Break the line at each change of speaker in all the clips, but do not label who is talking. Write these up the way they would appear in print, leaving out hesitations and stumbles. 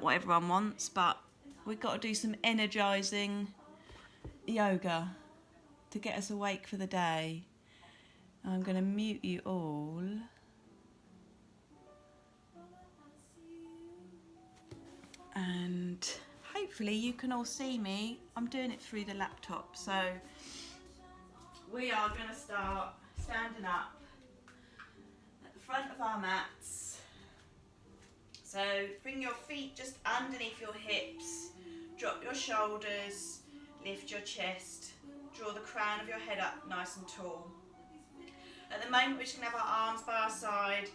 what everyone wants, but we've got to do some energizing yoga to get us awake for the day. I'm going to mute you all. And hopefully you can all see me. I'm doing it through the laptop. So we are going to start standing up at the front of our mats. So bring your feet just underneath your hips, drop your shoulders, lift your chest, draw the crown of your head up nice and tall. At the moment we're just going to have our arms by our side,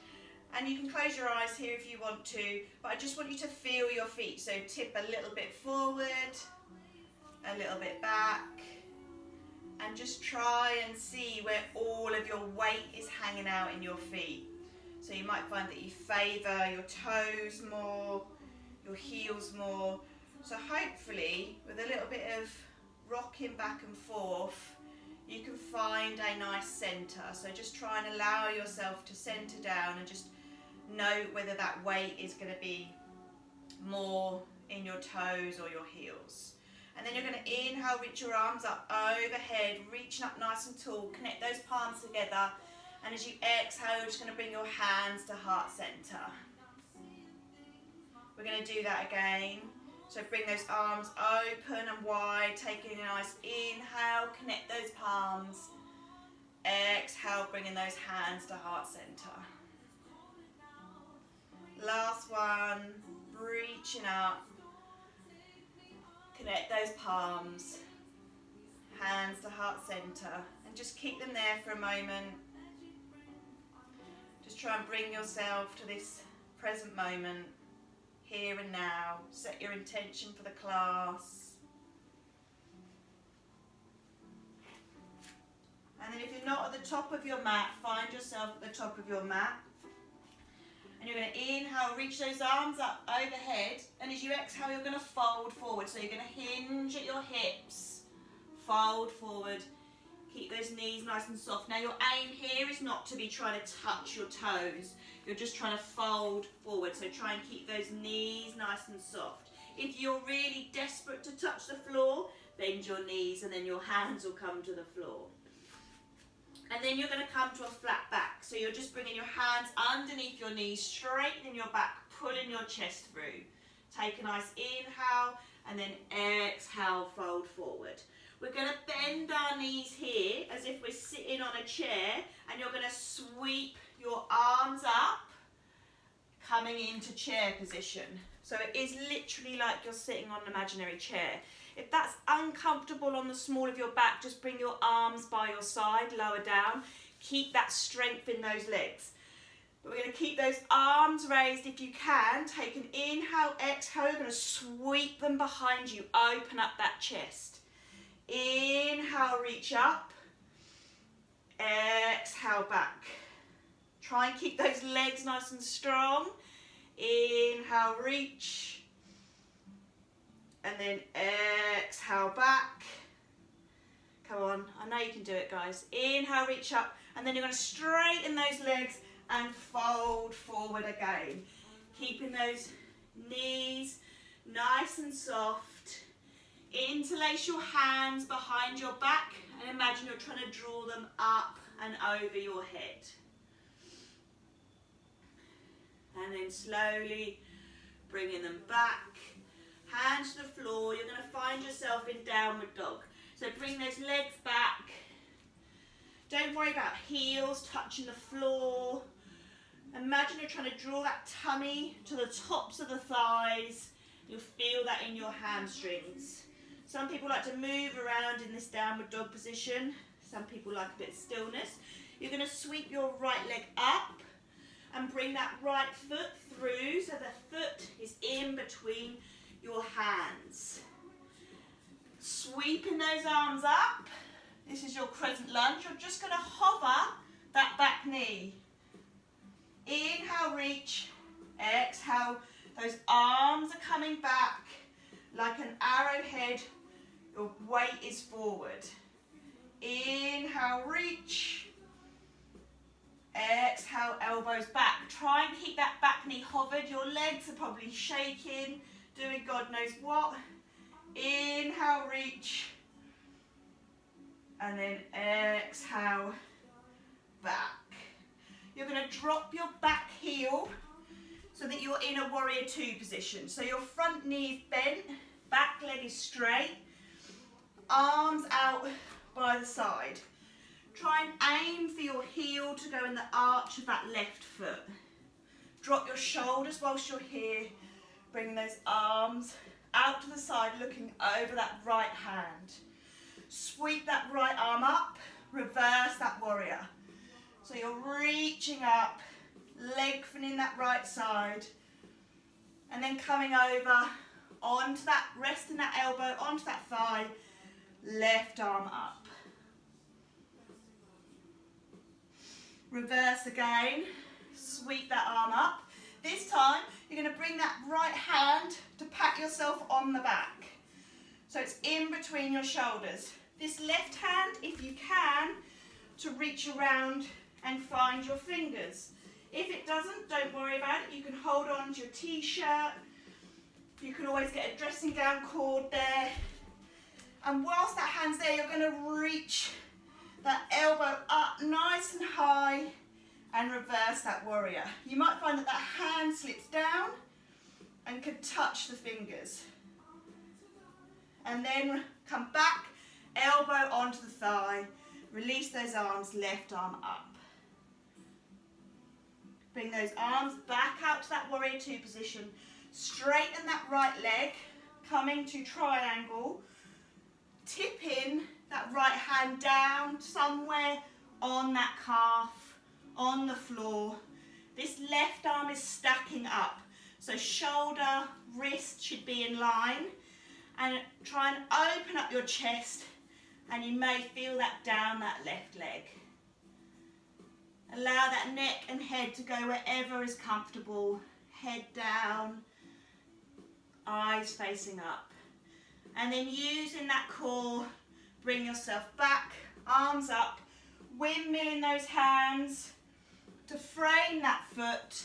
and you can close your eyes here if you want to, but I just want you to feel your feet. So tip a little bit forward, a little bit back, and just try and see where all of your weight is hanging out in your feet. So you might find that you favour your toes more, your heels more. So hopefully with a little bit of rocking back and forth, you can find a nice centre. So just try and allow yourself to centre down and just note whether that weight is going to be more in your toes or your heels. And then you're going to inhale, reach your arms up overhead, reaching up nice and tall, connect those palms together. And as you exhale, you're just going to bring your hands to heart centre. We're going to do that again. So bring those arms open and wide, taking a nice inhale, connect those palms. Exhale, bringing those hands to heart centre. Last one, reaching up. Connect those palms, hands to heart centre, and just keep them there for a moment. Just try and bring yourself to this present moment, here and now. Set your intention for the class. And then if you're not at the top of your mat, find yourself at the top of your mat. And you're going to inhale, reach those arms up overhead. And as you exhale, you're going to fold forward. So you're going to hinge at your hips, fold forward. Keep those knees nice and soft. Now your aim here is not to be trying to touch your toes. You're just trying to fold forward. So try and keep those knees nice and soft. If you're really desperate to touch the floor, bend your knees and then your hands will come to the floor. And then you're going to come to a flat back. So you're just bringing your hands underneath your knees, straightening your back, pulling your chest through. Take a nice inhale and then exhale, fold forward. We're going to bend our knees here as if we're sitting on a chair, and you're going to sweep your arms up, coming into chair position. So it is literally like you're sitting on an imaginary chair. If that's uncomfortable on the small of your back, just bring your arms by your side, lower down. Keep that strength in those legs. But we're going to keep those arms raised if you can. Take an inhale, exhale. You're going to sweep them behind you. Open up that chest. Inhale, reach up. Exhale, back. Try and keep those legs nice and strong. Inhale, reach. And then exhale, back. Come on, I know you can do it, guys. Inhale, reach up. And then you're going to straighten those legs and fold forward again. Keeping those knees nice and soft. Interlace your hands behind your back and imagine you're trying to draw them up and over your head. And then slowly bringing them back. Hands to the floor. You're going to find yourself in downward dog. So bring those legs back. Don't worry about heels touching the floor. Imagine you're trying to draw that tummy to the tops of the thighs. You'll feel that in your hamstrings. Some people like to move around in this downward dog position. Some people like a bit of stillness. You're going to sweep your right leg up and bring that right foot through so the foot is in between your hands. Sweeping those arms up. This is your crescent lunge. You're just going to hover that back knee. Inhale, reach. Exhale. Those arms are coming back like an arrowhead. Your weight is forward. Inhale, reach. Exhale, elbows back. Try and keep that back knee hovered. Your legs are probably shaking. doing God knows what. Inhale, reach. And then exhale, back. You're going to drop your back heel so that you're in a warrior two position. So your front knee is bent, back leg is straight, arms out by the side. Try and aim for your heel to go in the arch of that left foot. Drop your shoulders whilst you're here. Bring those arms out to the side, looking over that right hand. Sweep that right arm up, reverse that warrior. So you're reaching up, lengthening that right side, and then coming over onto that, resting that elbow onto that thigh, left arm up. Reverse again, sweep that arm up. This time, you're going to bring that right hand to pat yourself on the back. So it's in between your shoulders. This left hand, if you can, to reach around and find your fingers. If it doesn't, don't worry about it. You can hold on to your t-shirt. You can always get a dressing gown cord there. And whilst that hand's there, you're going to reach that elbow up nice and high and reverse that warrior. You might find that that hand slips down and can touch the fingers. And then come back, elbow onto the thigh, release those arms, left arm up. Bring those arms back out to that warrior two position. Straighten that right leg, coming to triangle. Tip in that right hand down somewhere on that calf, on the floor. This left arm is stacking up. So shoulder, wrist should be in line. And try and open up your chest, and you may feel that down that left leg. Allow that neck and head to go wherever is comfortable. Head down, eyes facing up. And then using that core, bring yourself back, arms up, windmilling those hands to frame that foot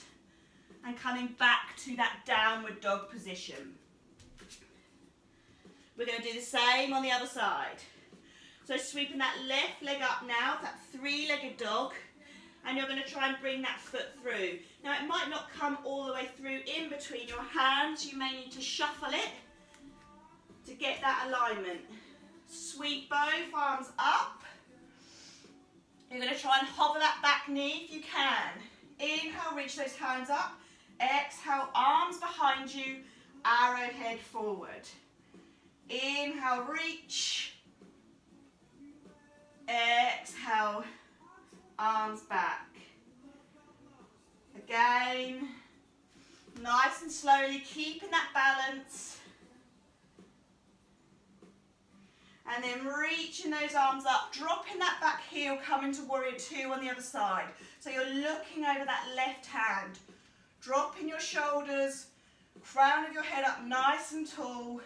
and coming back to that downward dog position. We're going to do the same on the other side. So sweeping that left leg up now, that three-legged dog, and you're going to try and bring that foot through. Now it might not come all the way through in between your hands. You may need to shuffle it to get that alignment. Sweep both arms up. You're going to try and hover that back knee if you can. Inhale, reach those hands up. Exhale, arms behind you, arrowhead forward. Inhale, reach. Exhale, arms back. Again, nice and slowly, keeping that balance. And then reaching those arms up, dropping that back heel, coming to warrior two on the other side. So you're looking over that left hand, dropping your shoulders, crown of your head up nice and tall.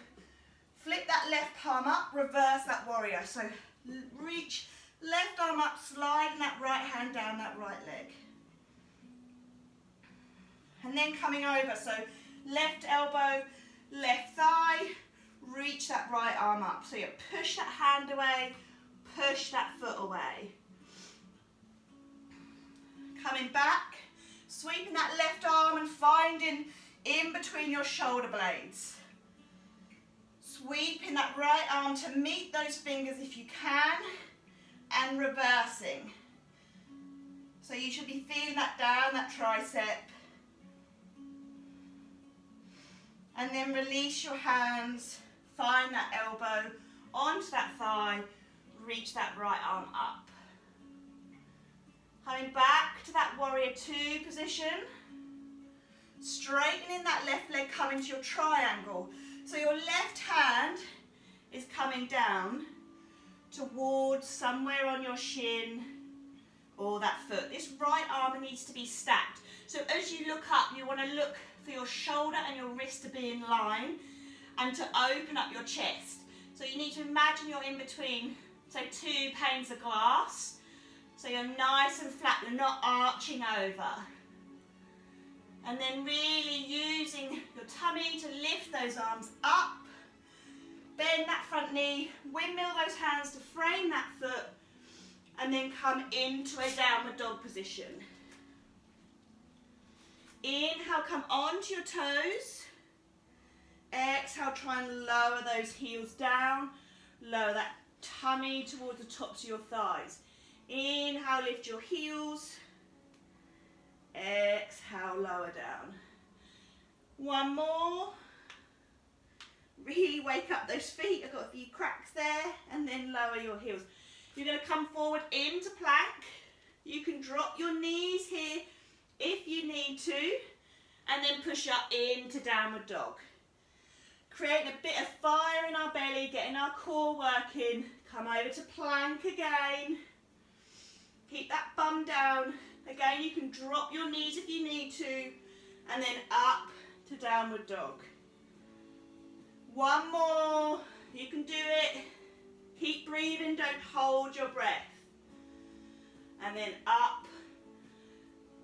Flip that left palm up, reverse that warrior. So reach, left arm up, sliding that right hand down that right leg. And then coming over, so left elbow, left thigh, reach that right arm up. So you push that hand away, push that foot away. Coming back, sweeping that left arm and finding in between your shoulder blades. Sweeping that right arm to meet those fingers if you can, and reversing. So you should be feeling that down, that tricep. And then release your hands, find that elbow onto that thigh, reach that right arm up. Coming back to that warrior two position. Straightening that left leg, coming to your triangle. So your left hand is coming down towards somewhere on your shin or that foot. This right arm needs to be stacked. So as you look up, you want to look for your shoulder and your wrist to be in line and to open up your chest. So you need to imagine you're in between, say, two panes of glass. So you're nice and flat, you're not arching over. And then really using your tummy to lift those arms up. Bend that front knee, windmill those hands to frame that foot, and then come into a downward dog position. Inhale, come onto your toes. Exhale, try and lower those heels down. Lower that tummy towards the tops of your thighs. Inhale, lift your heels. Exhale, lower down. One more. Really wake up those feet. I've got a few cracks there. And then lower your heels. You're going to come forward into plank. You can drop your knees here if you need to. And then push up into downward dog. Creating a bit of fire in our belly, getting our core working. Come over to plank again. Keep that bum down. Again, you can drop your knees if you need to. And then up to downward dog. One more. You can do it. Keep breathing, don't hold your breath. And then up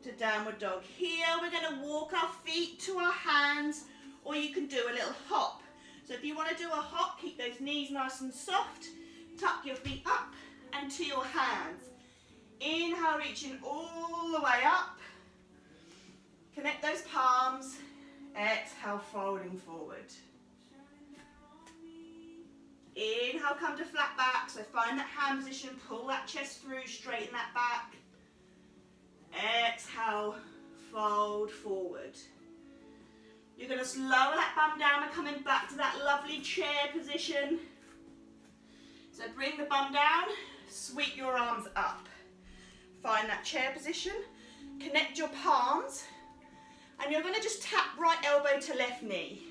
to downward dog. Here we're going to walk our feet to our hands, or you can do a little hop. So if you want to do a hop, keep those knees nice and soft. Tuck your feet up and to your hands. Inhale, reaching all the way up. Connect those palms. Exhale, folding forward. Inhale, come to flat back. So find that hand position, pull that chest through, straighten that back. Exhale, fold forward. You're going to lower that bum down and coming back to that lovely chair position. So bring the bum down, sweep your arms up. Find that chair position, connect your palms, and you're going to just tap right elbow to left knee.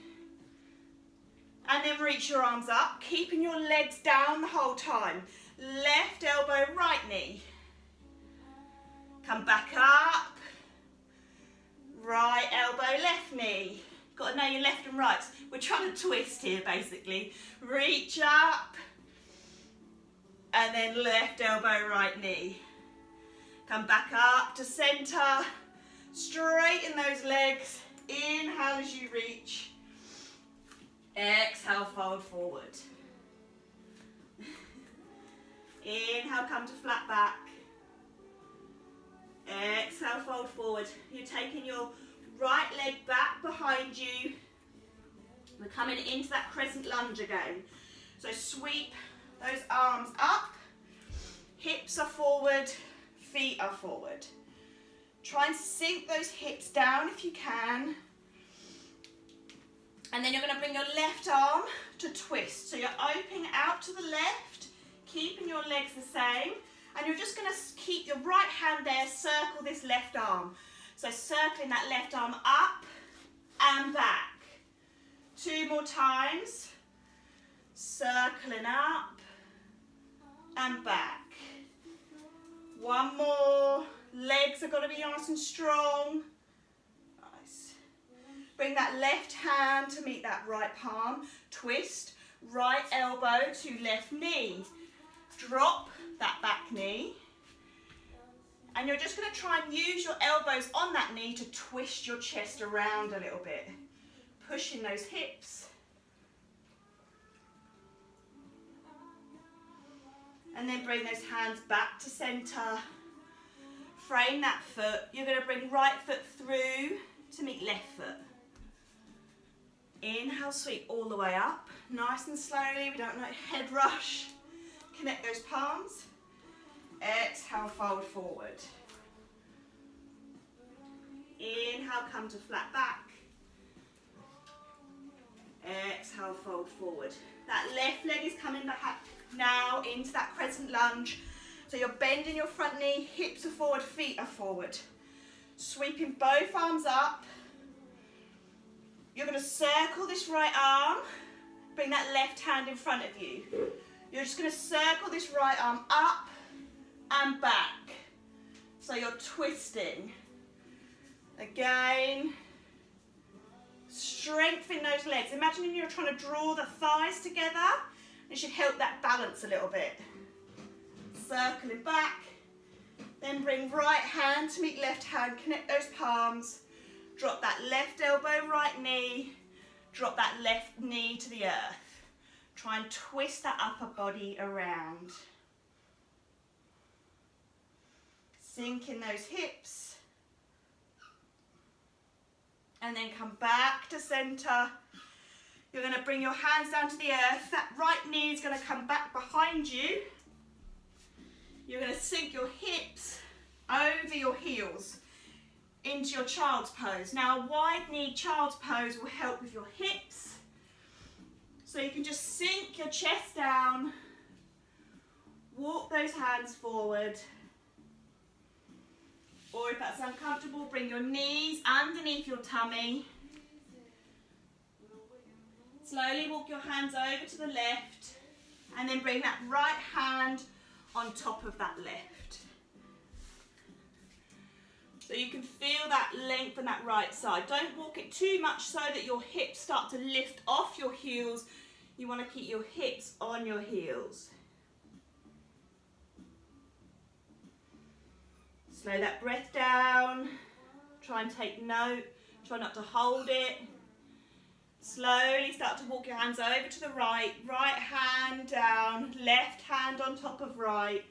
And then reach your arms up, keeping your legs down the whole time. Left elbow, right knee. Come back up. Right elbow, left knee. Got to know your left and right. We're trying to twist here, basically. Reach up. And then left elbow, right knee. Come back up to center. Straighten those legs. Inhale as you reach. Exhale, fold forward. Inhale, come to flat back. Exhale, fold forward. You're taking your right leg back behind you. We're coming into that crescent lunge again. So sweep those arms up. Hips are forward, feet are forward. Try and sink those hips down if you can. And then you're going to bring your left arm to twist. So you're opening out to the left, keeping your legs the same. And you're just going to keep your right hand there, circle this left arm. So circling that left arm up and back. 2 more times. Circling up and back. 1 more. Legs are going to be nice and strong. Nice. Bring that left hand to meet that right palm. Twist. Right elbow to left knee. Drop that back knee. And you're just going to try and use your elbows on that knee to twist your chest around a little bit. Pushing those hips. And then bring those hands back to center. Frame that foot. You're going to bring right foot through to meet left foot. Inhale, sweep all the way up. Nice and slowly. We don't want a head rush. Connect those palms. Exhale, fold forward. Inhale, come to flat back. Exhale, fold forward. That left leg is coming back now into that crescent lunge. So you're bending your front knee, hips are forward, feet are forward. Sweeping both arms up. You're going to circle this right arm. Bring that left hand in front of you. You're just going to circle this right arm up and back. So you're twisting. Again. Strengthen those legs. Imagine you're trying to draw the thighs together. It should help that balance a little bit. Circling back. Then bring right hand to meet left hand. Connect those palms. Drop that left elbow, right knee. Drop that left knee to the earth. Try and twist that upper body around. Sink in those hips. And then come back to center. You're going to bring your hands down to the earth. That right knee is going to come back behind you. You're going to sink your hips over your heels into your child's pose. Now, a wide knee child's pose will help with your hips. So you can just sink your chest down, walk those hands forward. Or if that's uncomfortable, bring your knees underneath your tummy. Slowly walk your hands over to the left and then bring that right hand on top of that left. So you can feel that length on that right side. Don't walk it too much so that your hips start to lift off your heels. You want to keep your hips on your heels. Slow that breath down. Try and take note. Try not to hold it. Slowly start to walk your hands over to the right. Right hand down. Left hand on top of right.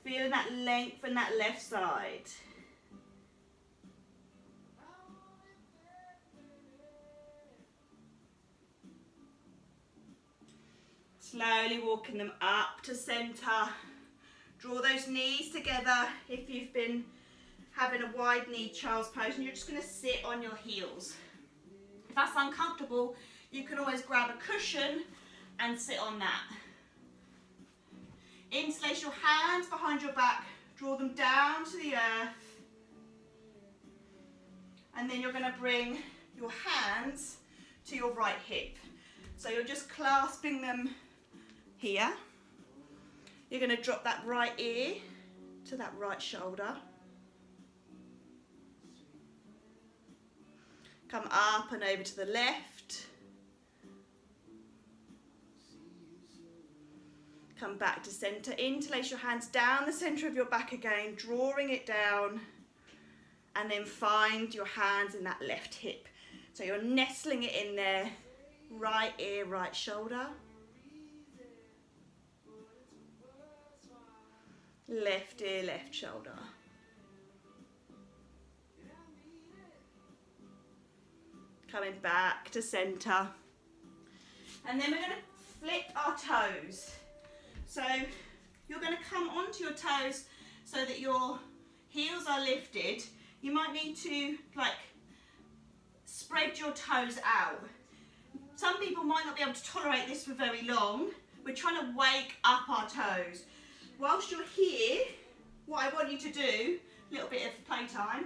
Feeling that length in that left side. Slowly walking them up to center. Draw those knees together if you've been having a wide knee child's pose, and you're just going to sit on your heels. If that's uncomfortable, you can always grab a cushion and sit on that. Interlace your hands behind your back, draw them down to the earth, and then you're going to bring your hands to your right hip. So you're just clasping them here. You're going to drop that right ear to that right shoulder. Come up and over to the left. Come back to center. Interlace your hands down the center of your back again, drawing it down. And then find your hands in that left hip. So you're nestling it in there. Right ear, right shoulder. Left ear, left shoulder. Coming back to center. And then we're going to flip our toes. So you're going to come onto your toes so that your heels are lifted. You might need to spread your toes out. Some people might not be able to tolerate this for very long. We're trying to wake up our toes. Whilst you're here, what I want you to do, a little bit of playtime,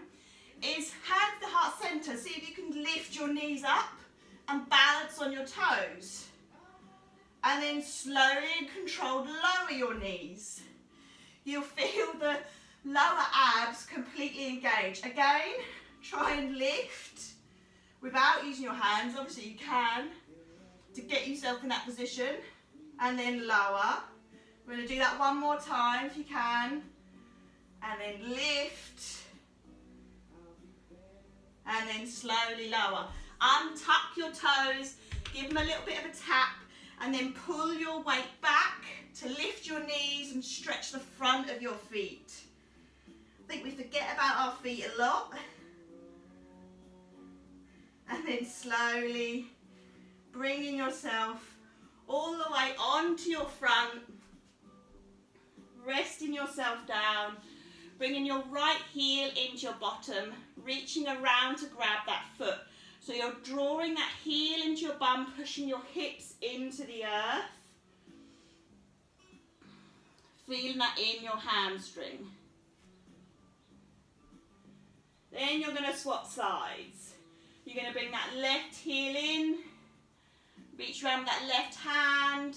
is hands to heart center. See if you can lift your knees up and balance on your toes. And then slowly and controlled lower your knees. You'll feel the lower abs completely engaged. Again, try and lift without using your hands. Obviously you can, to get yourself in that position. And then lower. We're going to do that one more time if you can. And then lift. And then slowly lower. Untuck your toes. Give them a little bit of a tap. And then pull your weight back to lift your knees and stretch the front of your feet. I think we forget about our feet a lot. And then slowly bringing yourself all the way onto your front. Resting yourself down, bringing your right heel into your bottom, reaching around to grab that foot. So you're drawing that heel into your bum, pushing your hips into the earth. Feeling that in your hamstring. Then you're going to swap sides. You're going to bring that left heel in, reach around with that left hand.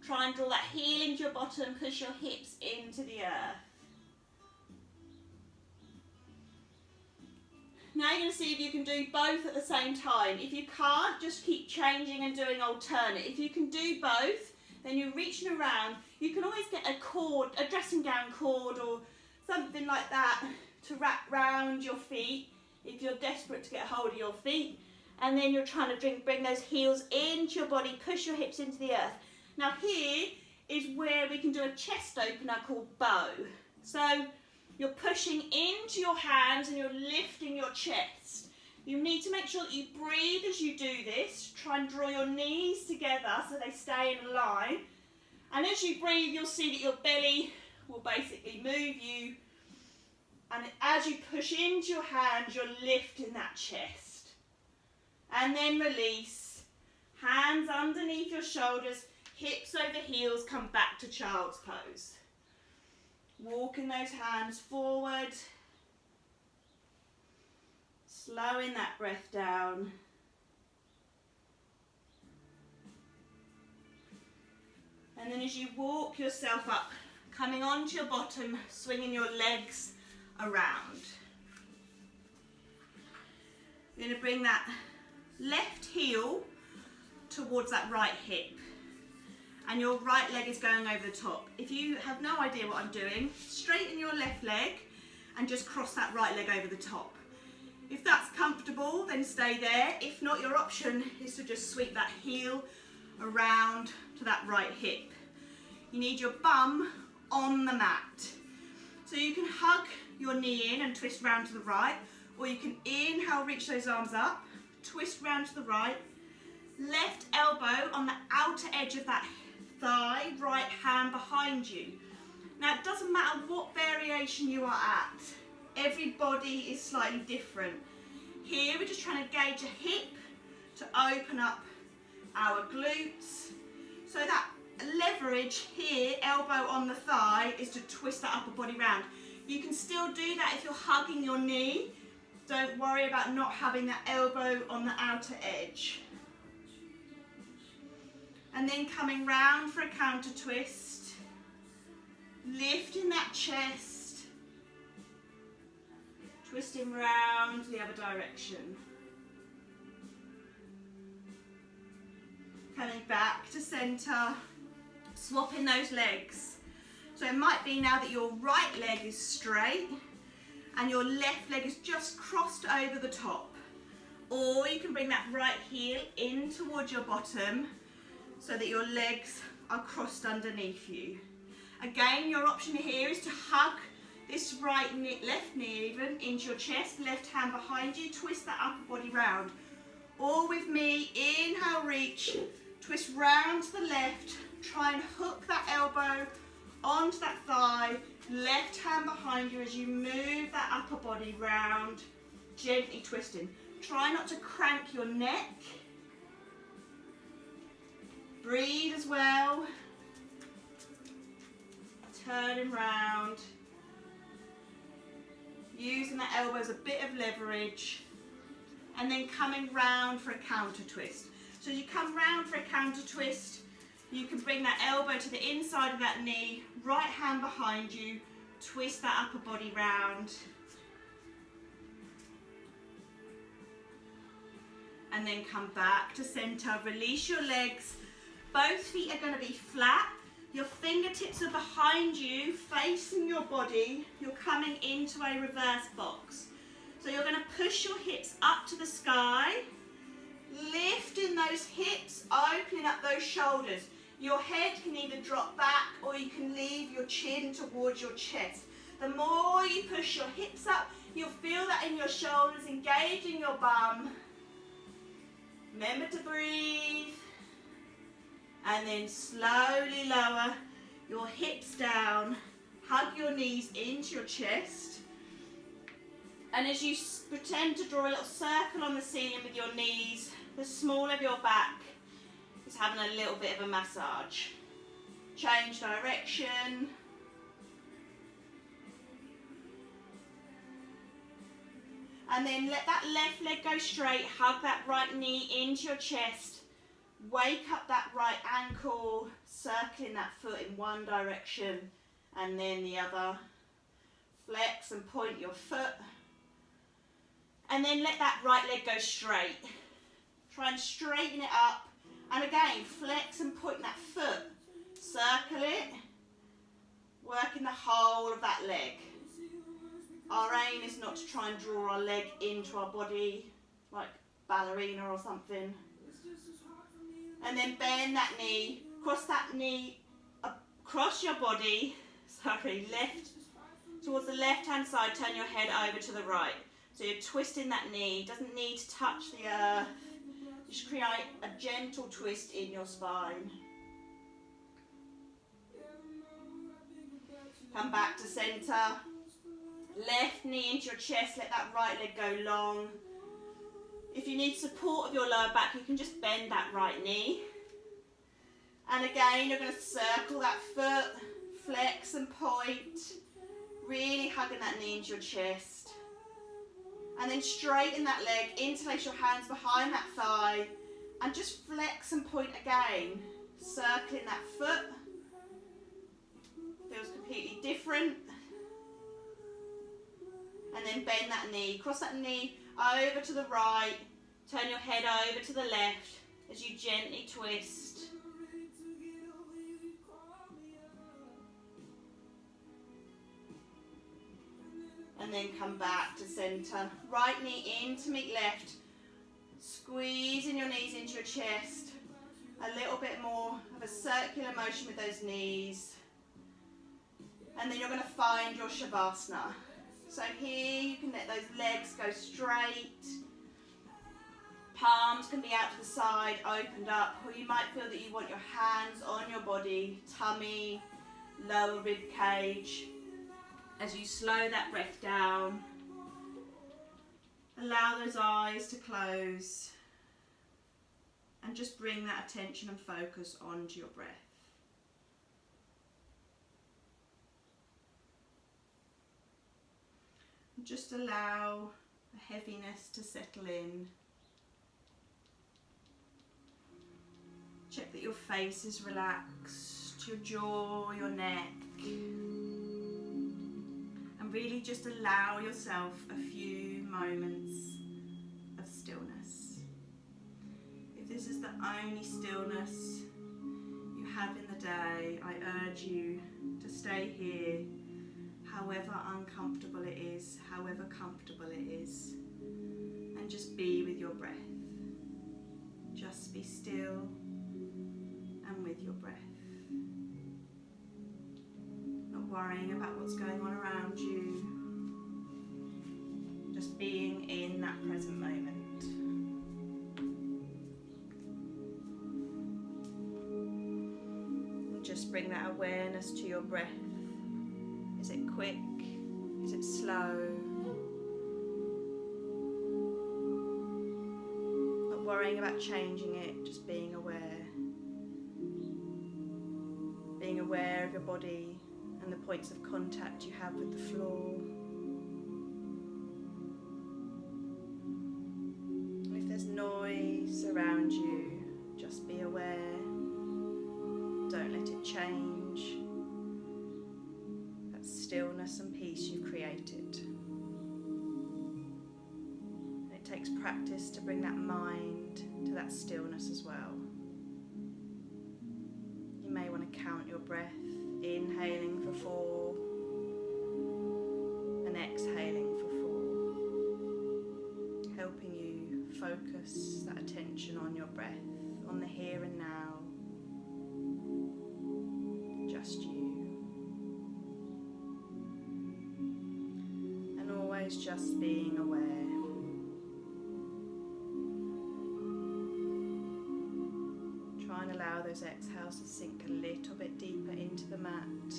Try and draw that heel into your bottom, push your hips into the earth. Now you're going to see if you can do both at the same time. If you can't, just keep changing and doing alternate. If you can do both, then you're reaching around. You can always get a cord, a dressing gown cord or something like that to wrap round your feet. if you're desperate to get a hold of your feet. And then you're trying to bring those heels into your body, push your hips into the earth. Now here is where we can do a chest opener called bow. So you're pushing into your hands and you're lifting your chest. You need to make sure that you breathe as you do this. Try and draw your knees together so they stay in a line. And as you breathe, you'll see that your belly will basically move you. And as you push into your hands, you're lifting that chest. And then release. Hands underneath your shoulders, hips over heels, come back to child's pose. Walking those hands forward. Slowing that breath down. And then as you walk yourself up, coming onto your bottom, swinging your legs around. You're going to bring that left heel towards that right hip. And your right leg is going over the top. If you have no idea what I'm doing, straighten your left leg and just cross that right leg over the top. If that's comfortable, then stay there. If not, your option is to just sweep that heel around to that right hip. You need your bum on the mat. So you can hug your knee in and twist round to the right, or you can inhale, reach those arms up, twist round to the right, left elbow on the outer edge of that thigh, right hand behind you. Now it doesn't matter what variation you are at, every body is slightly different. Here we're just trying to gauge a hip to open up our glutes. So that leverage here, elbow on the thigh, is to twist that upper body round. You can still do that if you're hugging your knee. Don't worry about not having that elbow on the outer edge. And then coming round for a counter twist, lifting that chest, twisting round the other direction. Coming back to centre, swapping those legs. So it might be now that your right leg is straight and your left leg is just crossed over the top. Or you can bring that right heel in towards your bottom so that your legs are crossed underneath you. Again, your option here is to hug this right knee, left knee even, into your chest, left hand behind you, twist that upper body round. Or with me, inhale, reach, twist round to the left, try and hook that elbow onto that thigh, left hand behind you as you move that upper body round, gently twisting. Try not to crank your neck. Breathe as well. Turning round. Using that elbow as a bit of leverage. And then coming round for a counter twist. So as you come round for a counter twist, you can bring that elbow to the inside of that knee, right hand behind you, twist that upper body round. And then come back to centre, release your legs. Both feet are going to be flat. Your fingertips are behind you, facing your body. You're coming into a reverse box. So you're going to push your hips up to the sky, lifting those hips, opening up those shoulders. Your head can either drop back or you can leave your chin towards your chest. The more you push your hips up, you'll feel that in your shoulders, engaging your bum. Remember to breathe. And then slowly lower your hips down. Hug your knees into your chest. And as you pretend to draw a little circle on the ceiling with your knees, the small of your back is having a little bit of a massage. Change direction. And then let that left leg go straight. Hug that right knee into your chest. Wake up that right ankle, circling that foot in one direction and then the other. Flex and point your foot. And then let that right leg go straight. Try and straighten it up. And again, flex and point that foot. Circle it. Working the whole of that leg. Our aim is not to try and draw our leg into our body like ballerina or something. And then bend that knee, cross that knee across your body, left towards the left hand side, turn your head over to the right. So you're twisting that knee, doesn't need to touch the earth, just create a gentle twist in your spine. Come back to centre, left knee into your chest, let that right leg go long. If you need support of your lower back, you can just bend that right knee. And again, you're going to circle that foot, flex and point, really hugging that knee into your chest. And then straighten that leg, interlace your hands behind that thigh, and just flex and point again. Circling that foot. Feels completely different. And then bend that knee, cross that knee over to the right, turn your head over to the left as you gently twist. And then come back to centre. Right knee in to meet left. Squeezing your knees into your chest. A little bit more of a circular motion with those knees. And then you're going to find your Shavasana. So here you can let those legs go straight. Palms can be out to the side, opened up. Or you might feel that you want your hands on your body, tummy, lower rib cage. As you slow that breath down, allow those eyes to close and just bring that attention and focus onto your breath. And just allow the heaviness to settle in. Check that your face is relaxed, your jaw, your neck. Really just allow yourself a few moments of stillness. If this is the only stillness you have in the day, I urge you to stay here, however uncomfortable it is, however comfortable it is, and just be with your breath. Just be still and with your breath. Worrying about what's going on around you, just being in that present moment. And just bring that awareness to your breath. Is it quick? Is it slow? Not worrying about changing it, just being aware. Being aware of your body and the points of contact you have with the floor. And if there's noise around you, just be aware. Don't let it change that stillness and peace you've created. And it takes practice to bring that mind to that stillness as well. You may want to count your breath. Inhaling for 4 and exhaling for 4, helping you focus that attention on your breath, on the here and now, just you, and always just being aware. Try and allow those exhales to sink a little bit deeper into the mat.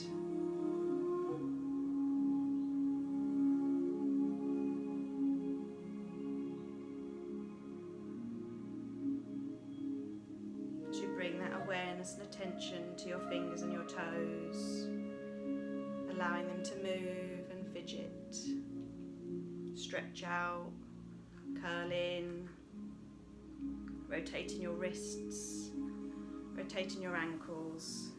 As you bring that awareness and attention to your fingers and your toes, allowing them to move and fidget, stretch out, curl in, rotating your wrists, rotating your ankles,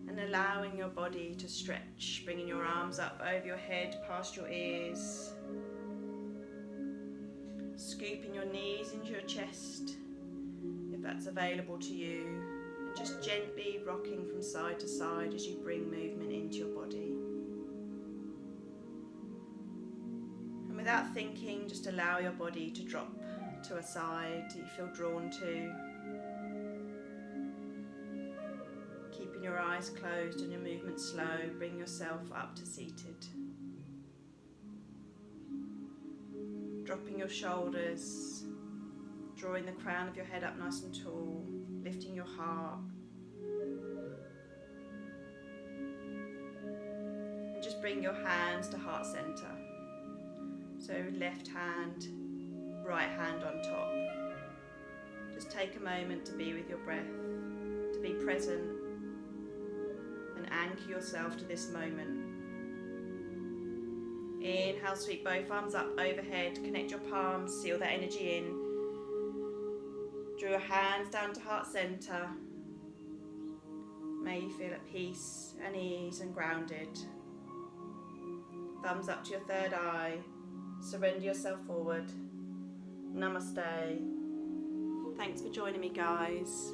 and allowing your body to stretch, bringing your arms up over your head, past your ears, scooping your knees into your chest if that's available to you, and just gently rocking from side to side as you bring movement into your body. thinking, just allow your body to drop to a side that you feel drawn to. Keeping your eyes closed and your movement slow, bring yourself up to seated. Dropping your shoulders, drawing the crown of your head up nice and tall, lifting your heart. And just bring your hands to heart center. So left hand, right hand on top. Just take a moment to be with your breath, to be present, and anchor yourself to this moment. Inhale, sweep both arms up overhead, connect your palms, seal that energy in. Draw your hands down to heart center. May you feel at peace and ease and grounded. Thumbs up to your third eye. Surrender yourself forward. Namaste. Thanks for joining me, guys.